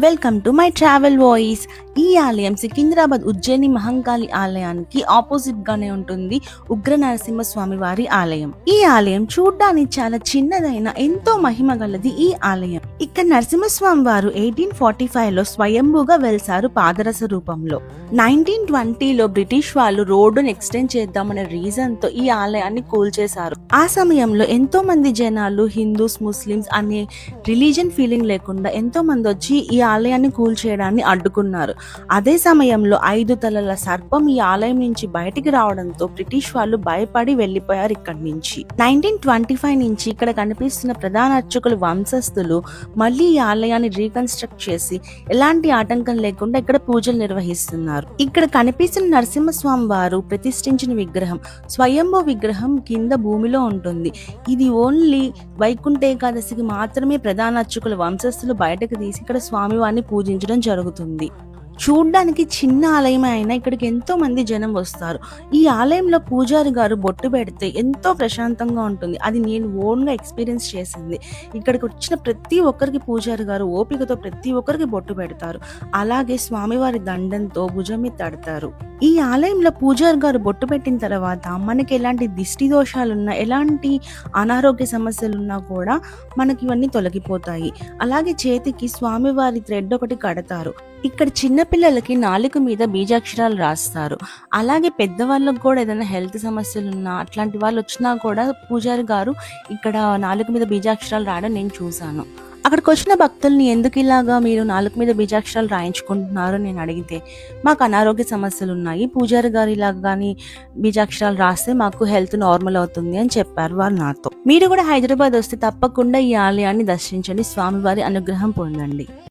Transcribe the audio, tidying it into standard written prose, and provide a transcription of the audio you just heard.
Welcome to my travel voice. ఈ ఆలయం సికింద్రాబాద్ ఉజ్జయిని మహంకాళి ఆలయానికి ఆపోజిట్ గానే ఉంటుంది ఉగ్ర నరసింహస్వామి వారి ఆలయం. ఈ ఆలయం చూడ్డానికి చాలా చిన్నదైన ఎంతో మహిమ గలది. ఈ ఆలయం ఇక్కడ నరసింహస్వామి వారు 1845 లో స్వయంభూగా వెలిసారు పాదరస రూపంలో. 1920లో బ్రిటిష్ వాళ్ళు రోడ్డును ఎక్స్టెండ్ చేద్దామనే రీజన్ తో ఈ ఆలయాన్ని కూల్చేశారు. ఆ సమయంలో ఎంతో మంది జనాలు హిందూస్ ముస్లిమ్స్ అనే రిలీజన్ ఫీలింగ్ లేకుండా ఎంతో మంది వచ్చి ఈ ఆలయాన్ని కూల్చేయడాన్ని అడ్డుకున్నారు. అదే సమయంలో 5 తలల సర్పం ఈ ఆలయం నుంచి బయటికి రావడంతో బ్రిటిష్ వాళ్ళు భయపడి వెళ్లిపోయారు ఇక్కడి నుంచి. 1925 నుంచి ఇక్కడ కనిపిస్తున్న ప్రధాన అర్చకులు వంశస్థులు మళ్ళీ ఈ ఆలయాన్ని రీకన్స్ట్రక్ట్ చేసి ఎలాంటి ఆటంకం లేకుండా ఇక్కడ పూజలు నిర్వహిస్తున్నారు. ఇక్కడ కనిపిస్తున్న నరసింహస్వామి వారు ప్రతిష్ఠించిన విగ్రహం స్వయంభూ విగ్రహం కింద భూమిలో ఉంటుంది. ఇది ఓన్లీ వైకుంఠ ఏకాదశికి మాత్రమే ప్రధాన అర్చకుల వంశస్థులు బయటకు తీసి ఇక్కడ స్వామివారిని పూజించడం జరుగుతుంది. చూడ్డానికి చిన్న ఆలయం అయినా ఇక్కడికి ఎంతో మంది జనం వస్తారు. ఈ ఆలయంలో పూజారి గారు బొట్టు పెడితే ఎంతో ప్రశాంతంగా ఉంటుంది. అది నేను ఓన్గా ఎక్స్పీరియన్స్ చేసింది. ఇక్కడికి వచ్చిన ప్రతి ఒక్కరికి పూజారి గారు ఓపికతో ప్రతి ఒక్కరికి బొట్టు పెడతారు. అలాగే స్వామివారి దండంతో భుజం మీద తడతారు. ఈ ఆలయంలో పూజారి గారు బొట్టు పెట్టిన తర్వాత మనకి ఎలాంటి దిష్టి దోషాలున్నా ఎలాంటి అనారోగ్య సమస్యలున్నా కూడా మనకి ఇవన్నీ తొలగిపోతాయి. అలాగే చేతికి స్వామివారి థ్రెడ్ ఒకటి కడతారు. ఇక్కడ చిన్న పిల్లలకి నాలుక మీద బీజాక్షరాలు రాస్తారు. అలాగే పెద్దవాళ్ళకు కూడా ఏదైనా హెల్త్ సమస్యలు ఉన్నా అట్లాంటి వాళ్ళు వచ్చినా కూడా పూజారి గారు ఇక్కడ నాలుక మీద బీజాక్షరాలు రాయడం నేను చూశాను. అక్కడికి వచ్చిన భక్తుల్ని ఎందుకు ఇలాగా మీరు నాలుక మీద బీజాక్షరాలు రాయించుకుంటున్నారు నేను అడిగితే, మాకు అనారోగ్య సమస్యలు ఉన్నాయి, పూజారి గారు ఇలాగ కానీ బీజాక్షరాలు రాస్తే మాకు హెల్త్ నార్మల్ అవుతుంది అని చెప్పారు వారు నాతో. మీరు కూడా హైదరాబాద్ వస్తే తప్పకుండా ఈ ఆలయాన్ని దర్శించండి, స్వామివారి అనుగ్రహం పొందండి.